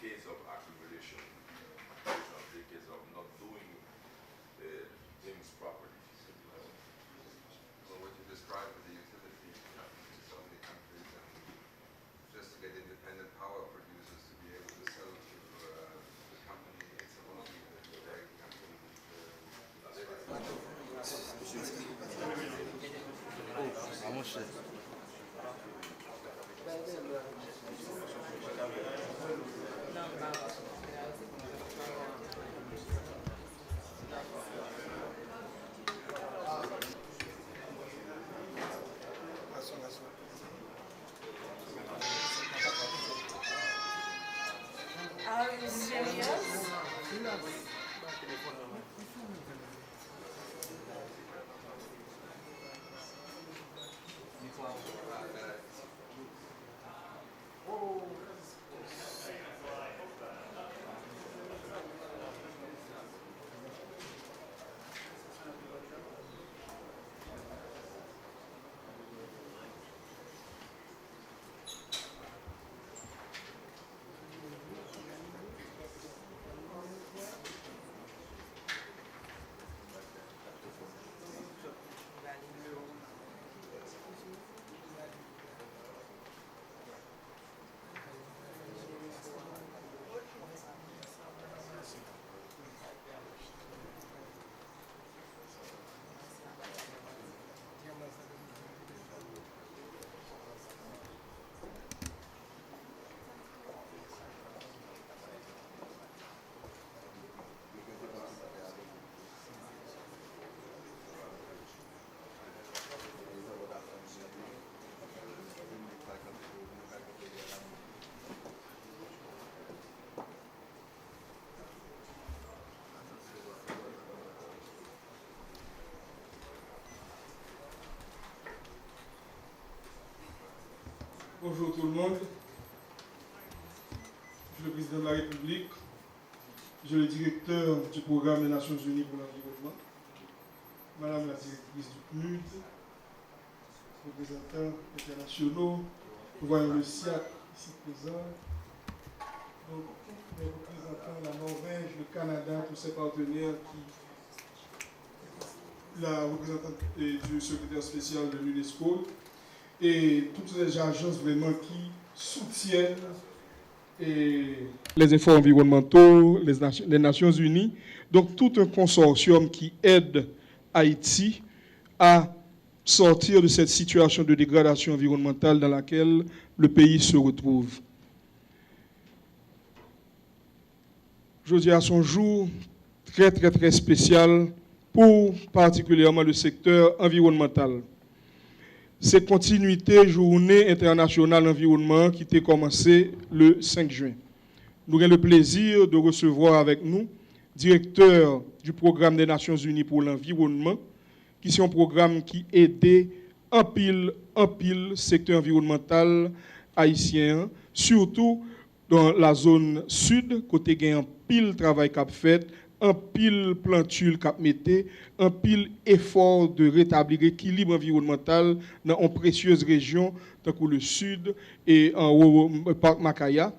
decades of accumulation, decades of not doing things properly. So what you described with the utility in so many countries, and just to get independent power producers to be able to sell to the company, it's a lot of Are you serious? Bonjour tout le monde. Je suis le président de la République. Je suis le directeur du programme des Nations Unies pour l'environnement. Madame la directrice du PNUD, représentants internationaux, nous voyons le SIAC ici présent. Donc, les représentants de la Norvège, le Canada, tous ces partenaires la représentante du secrétaire spécial de l'UNESCO et toutes les agences vraiment qui soutiennent les efforts environnementaux, les Nations Unies. Donc tout un consortium qui aide Haïti à sortir de cette situation de dégradation environnementale dans laquelle le pays se retrouve. Aujourd'hui à son jour très spécial pour particulièrement le secteur environnemental. C'est continuité journée internationale environnement qui a commencé le 5 juin. Nous avons le plaisir de recevoir avec nous directeur du programme des Nations Unies pour l'environnement, qui est un programme qui aide en pile secteur environnemental haïtien, surtout dans la zone sud, côté gain en pile travail qu'a fait, un pile plantule qu'a metté, un pile effort de rétablir l'équilibre environnemental dans une précieuse région, tant que le sud et en haut parc Macaya.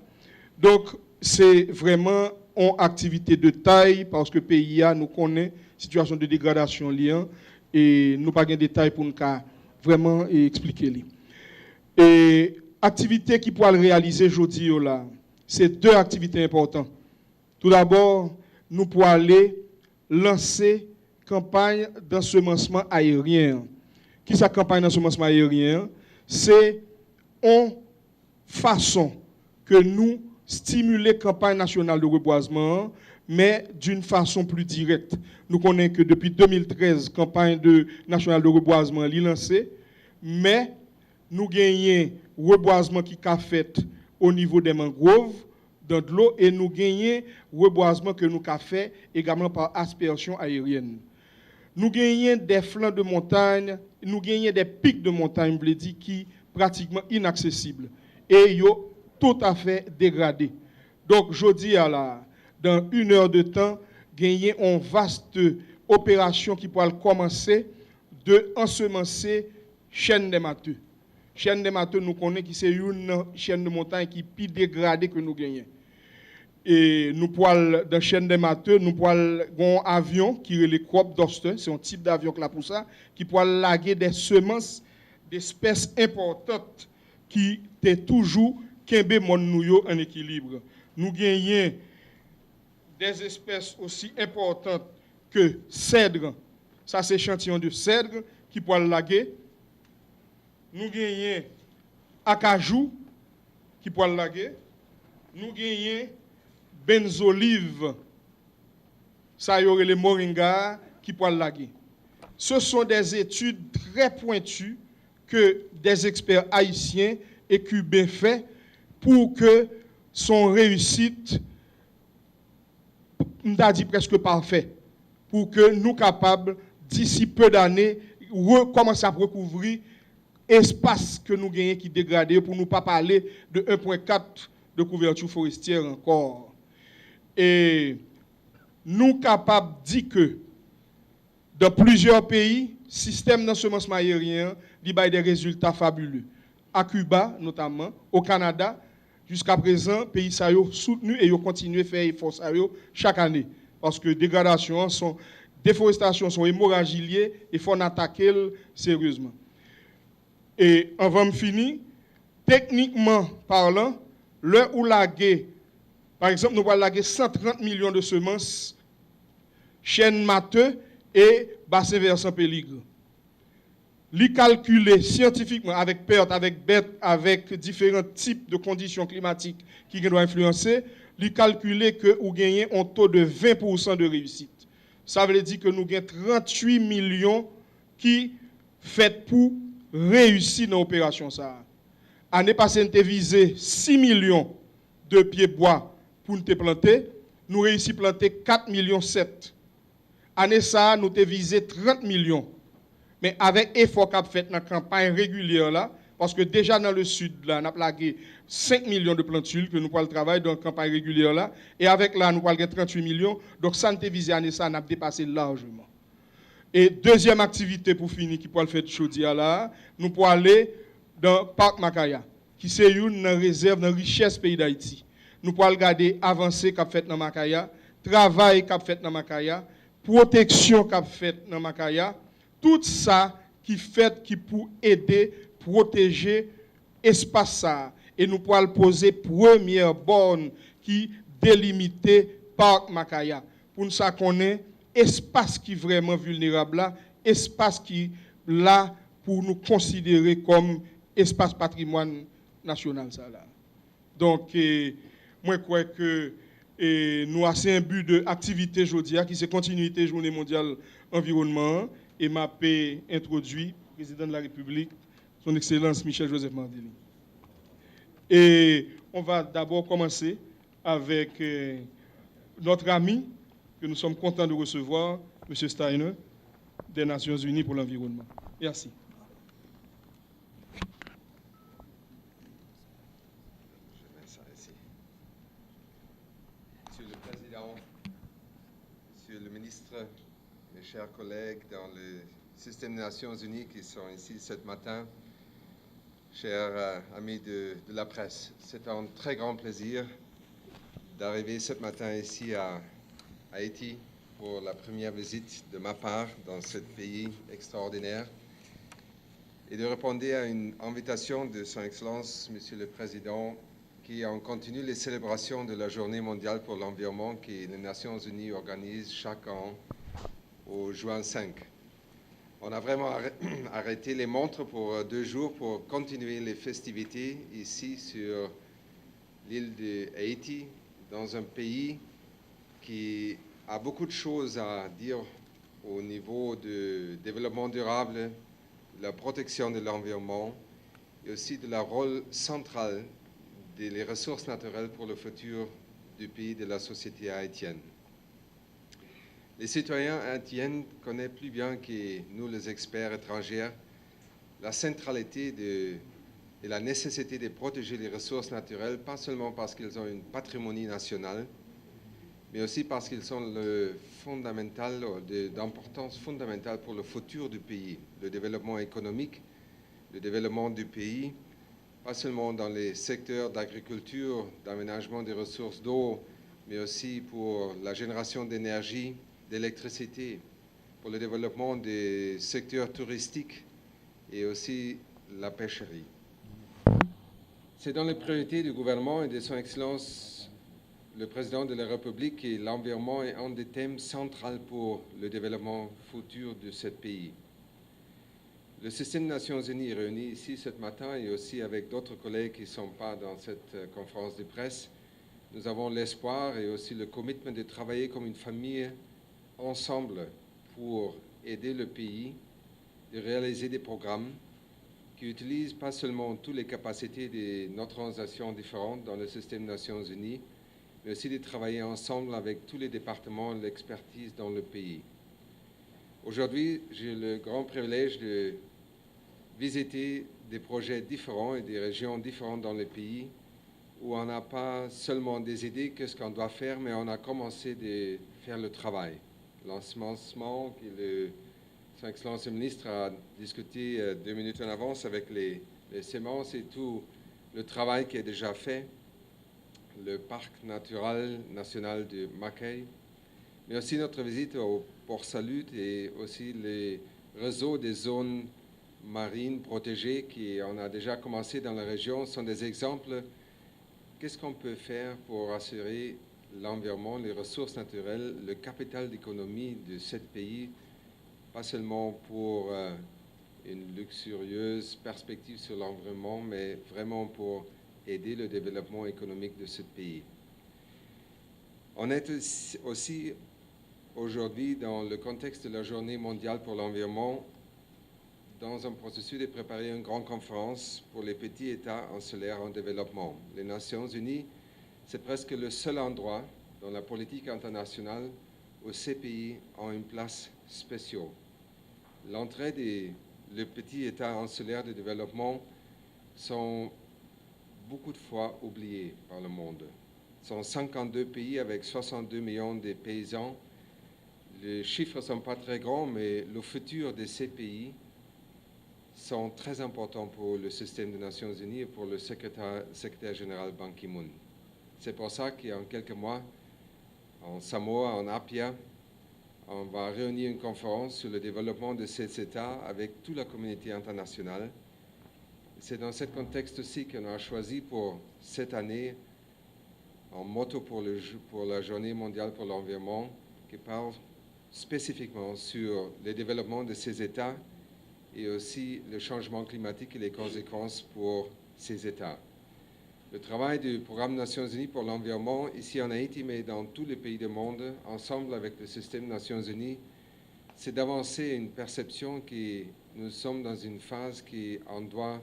Donc, c'est vraiment une activité de taille parce que le pays nous connaît situation de dégradation liée et nous pas de détails pour nous vraiment expliquer. Et activité qui pourra le réaliser aujourd'hui là, c'est deux activités importantes. Tout d'abord, nous pourrons aller lancer campagne d'ensemencement aérien. Qui est cette campagne d'ensemencement aérien? C'est une façon que nous stimuler campagne nationale de reboisement, mais d'une façon plus directe. Nous connaissons que depuis 2013, campagne nationale de reboisement est lancée, mais nous gagnons reboisement qui a fait au niveau des mangroves, dans de l'eau, et nous gagnons reboisement que nous avons fait également par aspersion aérienne. Nous gagnons des flancs de montagne, nous gagnons des pics de montagne, qui pratiquement inaccessibles. Et yo tout à fait dégradés. Donc, je dis dans 1 heure de temps, gagner une vaste opération qui pourra commencer de ensemencer chaîne des Mateux. Chaîne des Mateux, nous connaissons que c'est une chaîne de montagne qui est plus dégradée que nous gagnons. Et nous pouvons, dans la chaîne des mateux, nous pouvons un avion qui est le crop duster, c'est un type d'avion là pour ça, qui peut laguer des semences d'espèces importantes qui étaient toujours kembe mon nou en équilibre. Nous gagnons des espèces aussi importantes que cèdre. Ça, c'est échantillon de cèdre qui peut laguer. Nous gagnons acajou qui peut laguer. Nous gagnons benzolive, ça y aurait les moringa qui peuvent laguer. Ce sont des études très pointues que des experts haïtiens et cubains font pour que son réussite, on a dit presque parfait, pour que nous capables d'ici peu d'années recommencer à recouvrir espace que nous gagnons qui dégradé pour nous pas parler de 1,4 de couverture forestière encore. Et nous capables de dire que dans plusieurs pays, le système d'ensemencement aérien a des résultats fabuleux. À Cuba, notamment, au Canada, jusqu'à présent, les pays sont soutenus et ils continuent à faire efforts chaque année. Parce que dégradation, déforestation sont hémorragie liées et il faut attaquer sérieusement. Et avant de finir, techniquement parlant, le ou la guerre, par exemple, nous allons laguer 130 millions de semences, chêne mateux et bassin versant péligre. Li calculer scientifiquement avec perte, avec bête, avec différents types de conditions climatiques qui doivent influencer, li calculer que nous gagnons un taux de 20% de réussite. Ça veut dire que nous gagnons 38 millions qui fait pour réussir dans l'opération. L'année passée, nous avons visé 6 millions de pieds bois pour nous planter, nous réussissons à planter 4,7 millions. Année ça, nous avons visé 30 millions. Mais avec l'effort qu'a fait dans la campagne régulière là, parce que déjà dans le sud, là, on a plagué 5 millions de plantules que nous pouvons travailler dans la campagne régulière là, et avec là, nous pouvons 38 millions. Donc ça, nous avons visé année ça, on a dépassé largement. Et deuxième activité pour finir, qui peut le faire de Chaudière là, nous pouvons aller dans le parc Makaya, qui c'est une réserve de richesse pays d'Haïti. Nous pouvons regarder avancée qu'a fait dans Makaya, travail qu'a fait dans Makaya, protection qu'a fait dans Makaya, tout ça qui fait qui pour aider, protéger espace ça. Et nous pouvons poser première borne qui délimité par Makaya. Pour nous ça connaît espace qui est vraiment vulnérable là, espace qui là pour nous considérer comme espace patrimoine national ça là. Donc moi, je crois que nous avons un but d'activité aujourd'hui qui c'est continuité Journée mondiale environnement et m'a introduit le président de la République, son Excellence Michel-Joseph Martelly. Et on va d'abord commencer avec notre ami que nous sommes contents de recevoir, M. Steiner, des Nations Unies pour l'environnement. Merci. Monsieur le ministre, mes chers collègues dans le système des Nations Unies qui sont ici ce matin, chers amis de la presse, c'est un très grand plaisir d'arriver ce matin ici à Haïti pour la première visite de ma part dans ce pays extraordinaire et de répondre à une invitation de Son Excellence, Monsieur le Président, qui en continue les célébrations de la Journée mondiale pour l'environnement que les Nations Unies organisent chaque an au juin 5. On a vraiment arrêté les montres pour 2 jours pour continuer les festivités ici sur l'île de Haïti, dans un pays qui a beaucoup de choses à dire au niveau du développement durable, de la protection de l'environnement et aussi de la rôle central des ressources naturelles pour le futur du pays, de la société haïtienne. Les citoyens haïtiens connaissent plus bien que nous, les experts étrangers, la centralité et la nécessité de protéger les ressources naturelles, pas seulement parce qu'ils ont une patrimoine nationale, mais aussi parce qu'ils sont d'importance fondamentale pour le futur du pays, le développement économique, le développement du pays, pas seulement dans les secteurs d'agriculture, d'aménagement des ressources d'eau, mais aussi pour la génération d'énergie, d'électricité, pour le développement des secteurs touristiques et aussi la pêcherie. C'est dans les priorités du gouvernement et de son Excellence le Président de la République et l'environnement est un des thèmes centraux pour le développement futur de ce pays. Le système des Nations Unies réuni ici ce matin et aussi avec d'autres collègues qui ne sont pas dans cette conférence de presse, nous avons l'espoir et aussi le commitment de travailler comme une famille ensemble pour aider le pays de réaliser des programmes qui utilisent pas seulement toutes les capacités de notre organisation différentes dans le système des Nations Unies, mais aussi de travailler ensemble avec tous les départements de l'expertise dans le pays. Aujourd'hui, j'ai le grand privilège de visiter des projets différents et des régions différentes dans le pays où on n'a pas seulement des idées de ce qu'on doit faire, mais on a commencé à faire le travail. L'ensemencement que Son Excellence le ministre a discuté 2 minutes en avance avec les semences et tout le travail qui est déjà fait, le parc naturel national de Mackay, mais aussi notre visite au Port Salut et aussi les réseaux des zones marines protégées qu'on a déjà commencé dans la région sont des exemples. Qu'est-ce qu'on peut faire pour assurer l'environnement, les ressources naturelles, le capital d'économie de ce pays, pas seulement pour une luxurieuse perspective sur l'environnement, mais vraiment pour aider le développement économique de ce pays. On est aussi aujourd'hui dans le contexte de la Journée mondiale pour l'environnement, dans un processus de préparer une grande conférence pour les petits États insulaires en développement. Les Nations Unies, c'est presque le seul endroit dans la politique internationale où ces pays ont une place spéciale. L'entrée des petits États insulaires de développement sont beaucoup de fois oubliés par le monde. Ce sont 52 pays avec 62 millions de paysans. Les chiffres ne sont pas très grands, mais le futur de ces pays sont très importants pour le système des Nations Unies et pour le secrétaire général Ban Ki-moon. C'est pour ça qu'en quelques mois, en Samoa, en Apia, on va réunir une conférence sur le développement de ces États avec toute la communauté internationale. C'est dans ce contexte aussi qu'on a choisi pour cette année un motto pour la Journée mondiale pour l'environnement qui parle spécifiquement sur le développement de ces États et aussi le changement climatique et les conséquences pour ces États. Le travail du Programme des Nations Unies pour l'environnement, ici en Haïti, mais dans tous les pays du monde, ensemble avec le système des Nations Unies, c'est d'avancer une perception que nous sommes dans une phase qu'on doit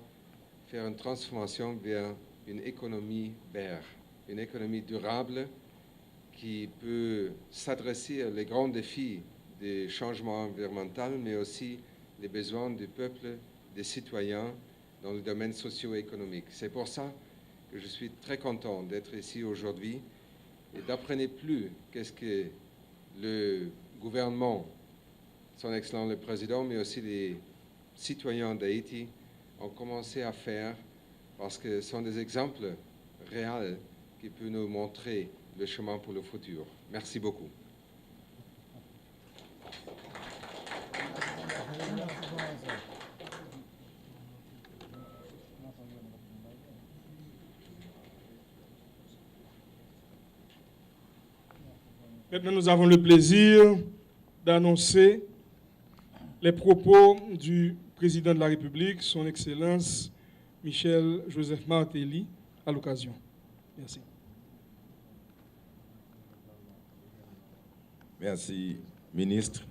faire une transformation vers une économie verte, une économie durable qui peut s'adresser aux grands défis des changements environnementaux, mais aussi les besoins du peuple, des citoyens dans le domaine socio-économique. C'est pour ça que je suis très content d'être ici aujourd'hui et d'apprendre plus qu'est-ce que le gouvernement, son Excellence le Président, mais aussi les citoyens d'Haïti ont commencé à faire parce que ce sont des exemples réels qui peuvent nous montrer le chemin pour le futur. Merci beaucoup. Maintenant, nous avons le plaisir d'annoncer les propos du président de la République, son Excellence Michel Joseph Martelly, à l'occasion. Merci. Merci, ministre.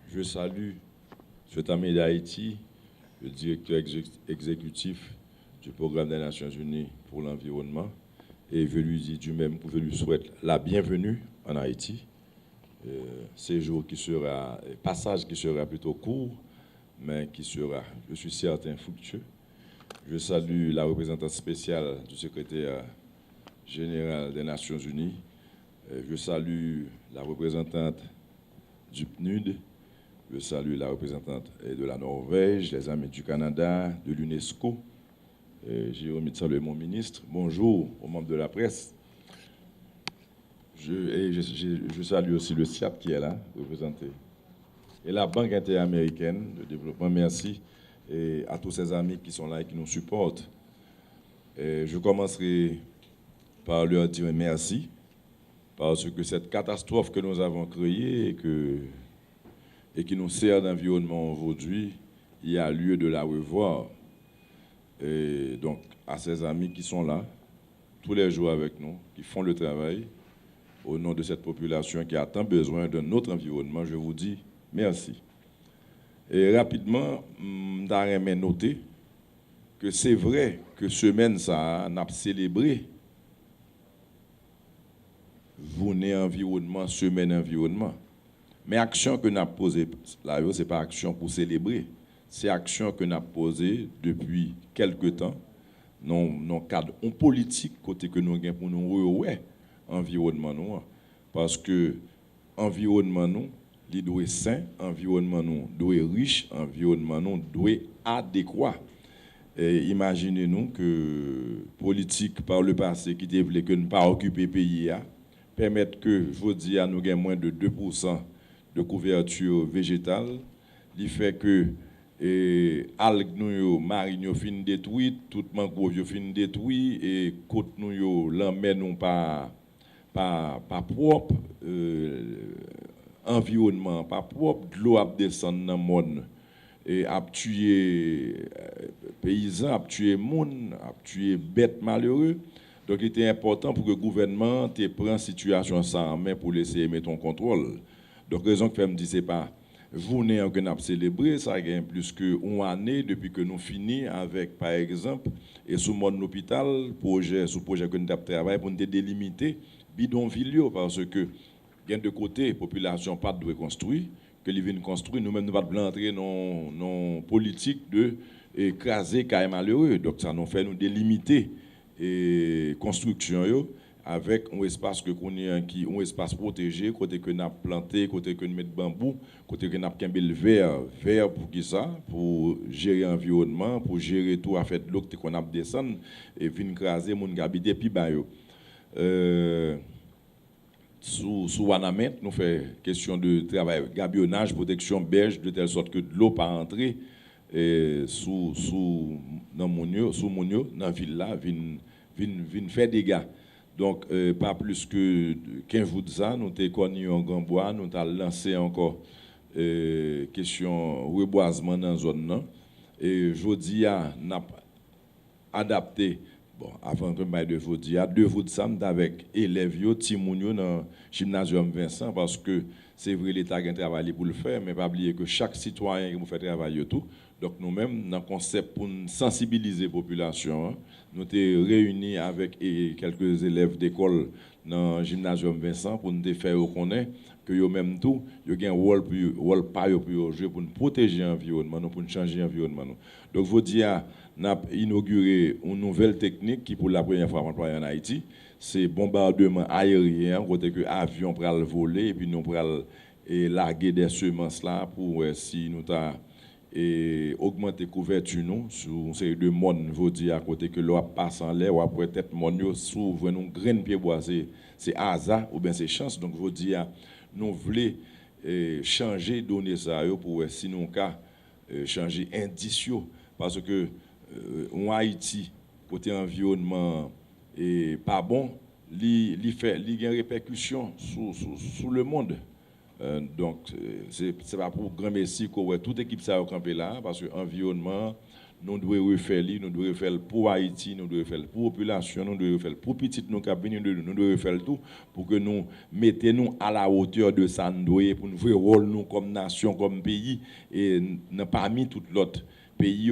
Je salue cet ami d'Haïti, le directeur exécutif du Programme des Nations Unies pour l'environnement, et je lui dis du même, je lui souhaite la bienvenue en Haïti. Séjour qui sera, passage qui sera plutôt court, mais qui sera, je suis certain, fructueux. Je salue la représentante spéciale du secrétaire général des Nations Unies. Je salue la représentante du PNUD. Je salue la représentante de la Norvège, les amis du Canada, de l'UNESCO. J'ai remis de saluer mon ministre. Bonjour aux membres de la presse. Je salue aussi le SIAP qui est là, représenté. Et la Banque interaméricaine de développement, merci. Et à tous ces amis qui sont là et qui nous supportent. Et je commencerai par leur dire merci, parce que cette catastrophe que nous avons créée et qui nous sert d'environnement aujourd'hui, il y a lieu de la revoir. Et donc, à ces amis qui sont là, tous les jours avec nous, qui font le travail, au nom de cette population qui a tant besoin d'un autre environnement, je vous dis merci. Et rapidement, j'aimerais noter que c'est vrai que semaine ça n'a célébré journée environnement, semaine environnement. Mais action que nous avons posée là, ce n'est pas action pour célébrer, c'est action que nous avons posée depuis quelque temps dans le cadre politique côté que nous avons pour nous ouais, environnement nous. Parce que environnement nous, il doit être sain, environnement nous doit être riche, environnement nous doit être adéquat. Et imaginez-nous que politique par le passé qui voulait que ne pas occuper le pays permettre que, je vous dis, nous avons moins de 2% de couverture végétale, il fait que algues nous marines fin détruites, tout mangrove fin détruit et côte nous l'emmène nous pas propre, environnement pas propre, de l'eau a descendre dans le monde et a tué paysans, a tué monde, a tué bêtes malheureux. Donc il était important pour que le gouvernement prenne la situation ça en main pour laisser mettre en contrôle. Donc raison que je me dis c'est pas vous n'avez que nous célébrer ça gagne plus que une année depuis que nous finissons avec par exemple et sous mon hôpital projet que nous avons travaillé pour nous délimiter bidonville parce que gain de côté population pas de construire que les viennent construire nous-mêmes nous pas de entrer non politique de écraser quand malheureux donc ça nous fait nous délimiter et construction yo avec un espace que connaît qui un espace protégé côté que n'a planté côté que nous mettre bambou côté que n'a kembel vert pour qui ça pour gérer environnement pour gérer tout à fait l'eau qu'on a descendre et venir craser mon habiter puis ba yo sous Wanamet nous fait question de travail gabionnage protection berge de telle sorte que de l'eau pas entrer sous dans Mounio sous Mounio dans ville là vinn faire dégâts. Donc, pas plus que 15 jours de ça, nous avons connu en Grand Bois, nous avons lancé encore question reboisement dans la zone. Et jeudi, nous avons adapté, bon, avant que je de jeudi, 2 jours de ça, avec élèves, Timounio dans le gymnasium Vincent, parce que c'est vrai, l'État a travaillé pour le faire, mais pas oublier que chaque citoyen qui vous fait travailler tout. Donc, nous-mêmes, dans le concept pour sensibiliser la population, nous sommes réunis avec quelques élèves d'école dans le gymnasium Vincent pour nous faire reconnaître que eux-mêmes tout, ils ont un rôle pour jouer pour nous protéger l'environnement, pour nous changer l'environnement. Donc, je vous dis, nous avons inauguré une nouvelle technique qui, pour la première fois, employée en Haïti, c'est bombardement aérien, côté que l'avion peut le voler et puis nous pourrons larguer des semences là pour si nous avons et augmenter couverture nous sur une série de monde veut dire à côté que l'eau passe en l'air ou après tête monde s'ouvre nous graine pied bois c'est hasard ou bien c'est chance donc veut dire nous voulons changer donner ça pour si nous cas changer indice parce que en Haïti côté environnement et pas bon li gagne répercussion sur le monde. Donc, c'est pas pour grand merci que toute équipe ça a campé là, parce que l'environnement, nous devons refaire, nous devons refaire pour Haïti, nous devons refaire pour la population, nous devons refaire pour petite nous nous devons refaire tout pour que nous mettions à la hauteur de ça, pour nous jouer rôle nous comme nation, comme pays, et parmi tout l'autre pays.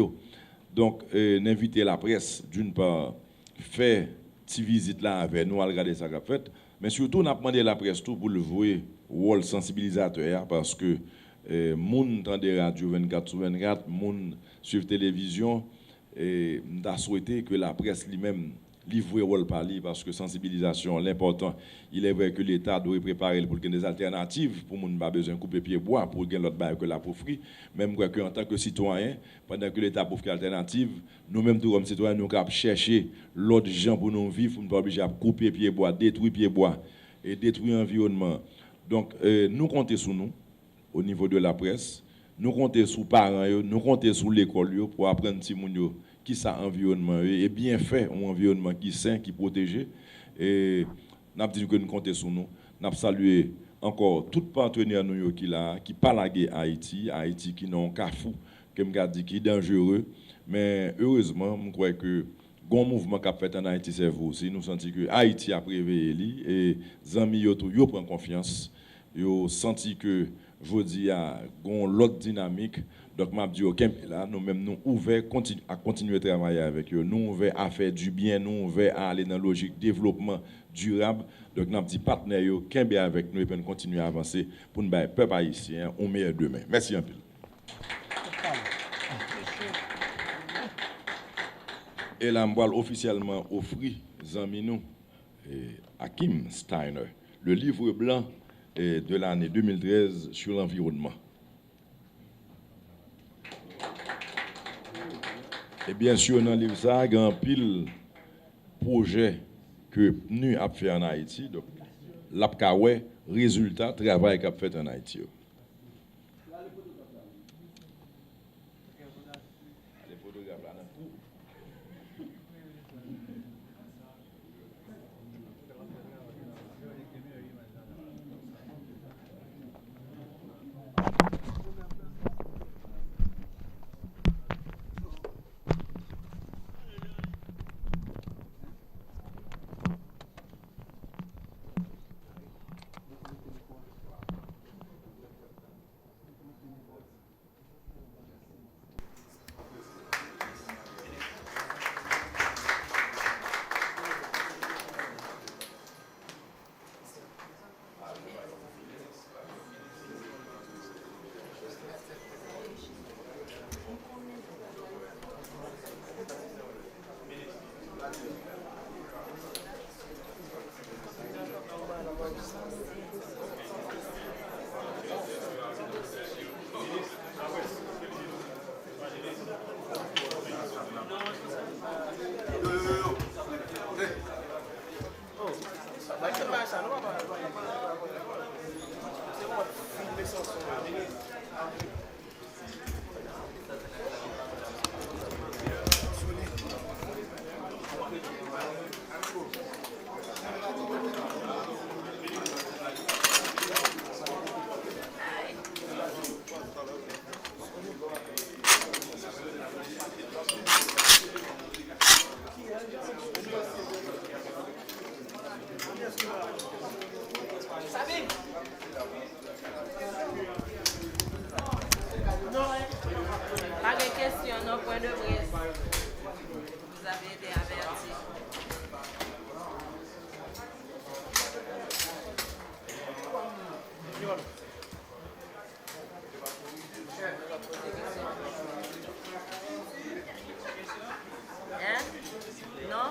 Donc, n'inviter la presse, d'une part, faire petite visite là avec nous, à regarder ça qu'a fait, mais surtout, on a demandé la presse tout pour le jouer rôle sensibilisateur parce que moun entend des radios 24/24, moun suivent télévision et m'a souhaité que la presse lui-même livre rôle par lui parce que sensibilisation l'important il est vrai que l'État doit préparer pour des alternatives pour moun pas besoin couper pied bois pour gagner l'autre bail que la pour free même que en tant que citoyen pendant que l'État pour alternative nous-mêmes tout comme citoyens nous cap chercher l'autre gens pour nous vivre nous pas obligé à couper pied bois détruire pied bois et détruire l'environnement. Donc, nous comptons sur nous, au niveau de la presse, nous comptons sur les parents, nous comptons sur l'école pour apprendre à les qui ça environnement et bien fait un environnement qui est sain, qui est protégé. Et nous avons dit que nous comptons sur nous. Nous avons salué encore tout partenaire nous qui parle à Haïti qui n'ont qu'à fou, comme je dit, qui est dangereux. Mais heureusement, je crois que le mouvement qui a fait en Haïti, c'est vous aussi. Nous sentons que Haïti a préveillé et les amis prennent confiance. Ils ont senti que je dis à l'autre dynamique. Donc, je dis OK, là, nous-mêmes, nous ouverts à continuer à travailler avec eux. Nous ouverts à faire du bien, nous ouverts à aller dans la logique développement durable. Donc, nous dit partenaires, qui avec nous et puis nous continuer à avancer pour nous faire peuple haïtien au meilleur demain. Merci un peu. Et là, je vais officiellement offrir Zaminou et Hakim Steiner le livre blanc de l'année 2013 sur l'environnement. Et bien sûr, dans le livre, il y a un pile projet que nous avons fait en Haïti. Donc, l'APKAWE, résultat, travail qu'on a fait en Haïti. Pas de questions, non, point de presse. Vous avez été avertis. Hein? Non?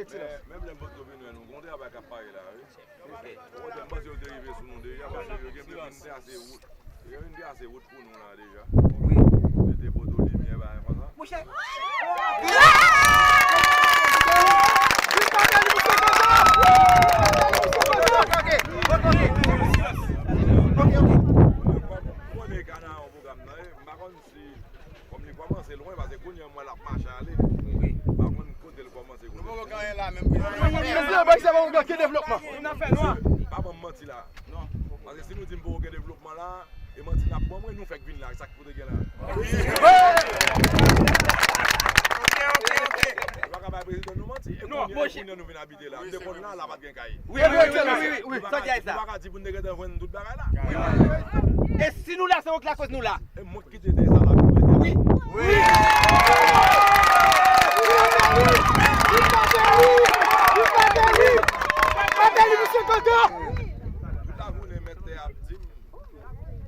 Même les motos viennent nous compter avec un pareil là. On va pas sur dériver sur nous déjà parce que le game est assez route. Il y a une idée assez route pour nous là déjà. Oui. Mettez poteaux lumière bah comme ça. Mon cher. C'est loin parce que quand il y a moi la marche à aller. Oui. Par contre, quand elle commence, nous ne pouvons pas là même. Mais c'est bon, aucun développement. On a fait noir. Pas bon mentir là. Non. Parce que si nous disons aucun développement là, et mentir là, bon moi nous fait venir là, ça pour de là. Non, moi je nous venons habiter là. Nous devons là pas de gain caille. Oui, ça dit ça. Pas dire pour nous devons toute bagarre là. Et si nous là, c'est la cause nous là. Et moi qui t'étais ça là. Oui. Oui. Monsieur Coco. Tout à vous les mettez à dire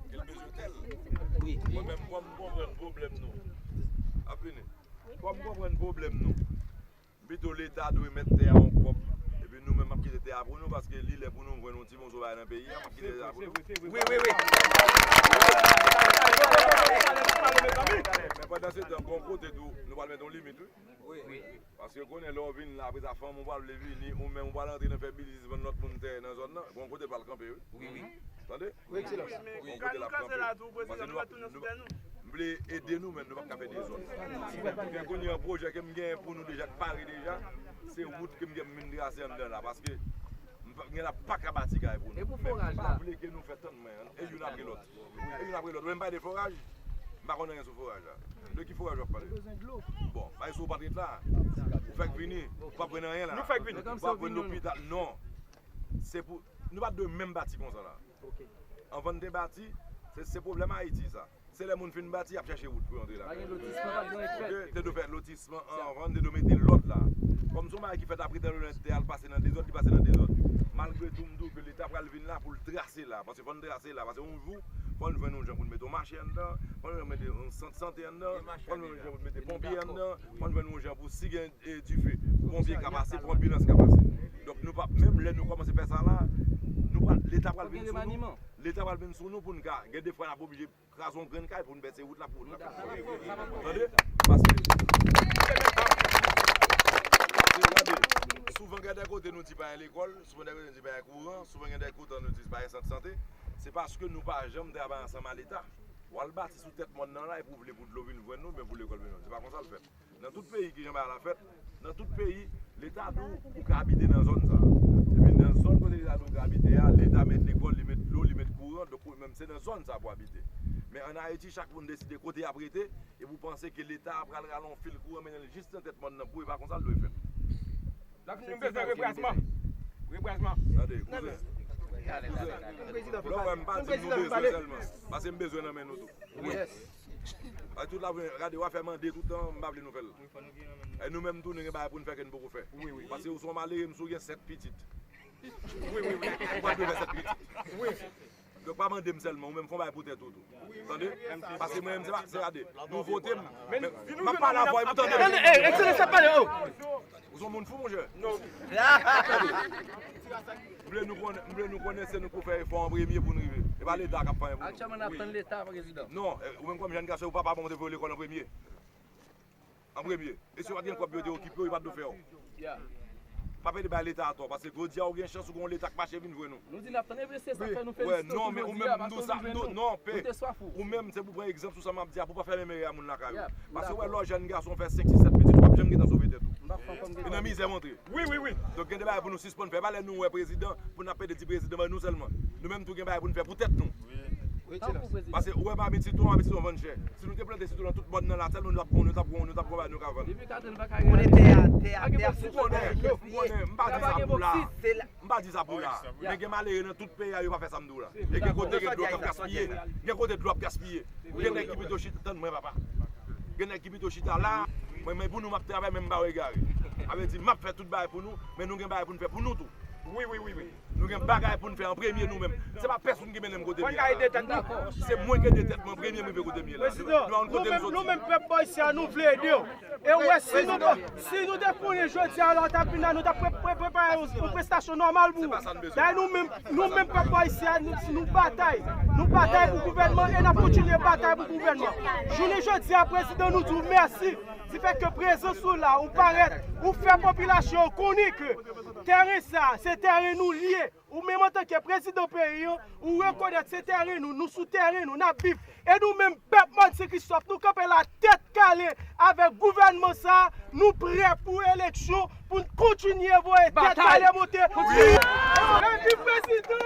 qu'il besoin tel. Oui. Moi-même, comme comprendre un problème nous. Apprenez. Comme comprendre un problème nous. Plutôt l'État doit mettre terre en propre. Et puis nous-mêmes, on quitte terre pour nous parce que l'île est pour nous, nous petit bon sauvage dans le pays. On quitte terre pour nous. Oui. Mais pendant ce temps, bon côté d'où nous allons mettre une limite. Oui. Parce que quand on est là, on vient là, après sa femme, on va le venir, ou même on va l'entrer dans le féminisme de notre monde dans la zone. Bon côté pas le camper. Oui. Attendez? Oui, excellent. Bon côté la camper. Parce que nous voulons aider nous, mais nous ne pouvons pas faire des zones. Quand on a un projet qui est pour nous déjà, Paris déjà, c'est route qui est mine grâce là. Parce que il n'y a pas qu'à bâtir pour nous. Et pour forage là? Nous voulons que nous fassions tant de main. Et il y en a pris l'autre. Et il y en a pris l'autre. Même pas de forage. Je ne sais pas rien sur forage là. De qui forage je parle? Bon, ils sont pas là. Vous faites venir. Vous ne prenez rien là. Nous faites venir. Vous ne prenez l'hôpital. Non. C'est pour. Nous ne pouvons même bâtir comme ça là. En vente de bâtir, c'est problème à Haïti ça. C'est les gens qui font bâtir à chercher route pour entrer là. Vous devez faire lotissement en vente, vous devez mettre l'autre là. Comme ça, qui fait après dans le passer dans des autres, qui passe dans des autres. Malgré tout, nous que l'État va venir là pour le tracer là. Parce qu'il faut le tracer là. Parce qu'on vous, faut nous venir pour mettre au marché dedans, faut nous mettre un centre santé dedans, faut nous venir pour mettre des pompiers dedans, faut nous venir pour signer du feu. Pompiers qui passent, pour ambulance qui passent. Donc nous pas même là nous commencer à faire ça là, nous l'État va venir sur nous. L'État va venir sur nous pour nous garder des fois on a obligé craser un grain caille pour nous baisser route là pour nous. Attendez? Parce que souvent, il y a des côtés nous disent pas à l'école, souvent, il y a des côtés nous disent pas à courant, souvent, il y a des côtés nous disent pas à centre santé. C'est parce que nous ne pas jamais travailler ensemble à l'État. On va le bâtir sous tête monde là et pour les pour de l'eau nous, mais pour l'école nous. C'est pas comme ça le fait. Dans tout pays qui jamais à la fête, dans tout pays, l'État doit habiter dans la zone ça. Et puis dans la zone où l'État doit habiter, l'État met l'école, il met l'eau, il met le courant, donc même c'est dans la zone ça pour habiter. Mais en Haïti, chaque monde décide de côté apprêté et vous pensez que l'État après le rallon fil courant mais juste dans tête monde pour pas comme ça le fait. Là, nous avons besoin de replacement. Attendez, parce que j'ai besoin de nous tout. Tout là, regardez, on va faire demander tout le temps, on va nous faire. Et nous-mêmes, tout, nous avons pour nous faire beaucoup faire. Parce que nous sommes allés, nous avons 7 petites. Oui. On va faire 7 petites. Oui. Donc, pas demander seulement, nous-mêmes, on va pour tout. Attendez? Parce que moi-même, c'est regardez. Nous votons, mais nous ne pas la voix. Excellez, ça parle. Vous êtes mon fou, mon cher? Non. Nous connaissons, nous pouvons faire un effort en premier pour nous arriver. Et pas l'État qui a fait un Actuellement, on attend l'État, président. Non, ou même comme jeune garçon, ou papa va monter pour l'école en premier. En premier. Et si on a bien quoi occupé, il va nous faire. Pas de l'État à toi, parce que vous dites, il y a une chance où l'État qui marche venir voir nous. Nous disons, ça fait nous faire non, mais ou même nous ça, non, ou même c'est pour prendre exemple sur ça, m'a dit, pour pas faire les meilleurs à mon nakari. Parce que ouais, jeune garçon fait 5, 6, 7 petits, trois j'aime dans sauver tête. Une amie c'est montré. Oui. Donc il y a des pour nous suspendre, faire pas nous président, pour nous payer des présidents nous seulement. Nous même tout pour nous faire pour tête nous. Parce que ouais pas mettre citron, mettre citron vendre cher. Si nous te planter citron toute bonne dans la tête, nous tapons nous cavons. Depuis quand on était à terre, m'pas dit ça pour là. Mais que malheureux dans tout pays, il pas faire ça m'dou là. Et que côté que doit gaspiller, que côté doit gaspiller. Il y a qui plutôt chita moi papa. Il y a qui plutôt chita là, mais pour nous m'a travailler même pas regarder. Avait dit m'a fait tout bail pour nous, mais nous gain bail pour nous faire pour nous tout. Oui. Nous avons des bagages pour nous faire en premier nous-mêmes. Ce n'est pas personne qui mène côté. C'est moi qui ai des têtes en premier mais côté mieux. Nous-mêmes, peuple ici, nous voulons aider. Et ouais, si nous découvrons jeudi, alors nous avons préparé une prestation normale pour nous-mêmes, peuple ici, nous bataillons. Nous bataillons pour le gouvernement et nous continuons à batailler pour le gouvernement. Journée jeudi, le président nous dit merci. Ce fait que présence là, on paraît, on fait la population connaître que terrain ça, c'est terrain nous lié. Ou même en tant que président pays, ou reconnaître ces terrains nous sous terrain nous, n'a bif. Et nous-mêmes, peuple Monti Christophe, nous camper la tête calée avec le gouvernement ça, nous prêts pour l'élection, pour continuer à voir tête calée monter. Oui! Vive président!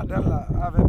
Même là, avec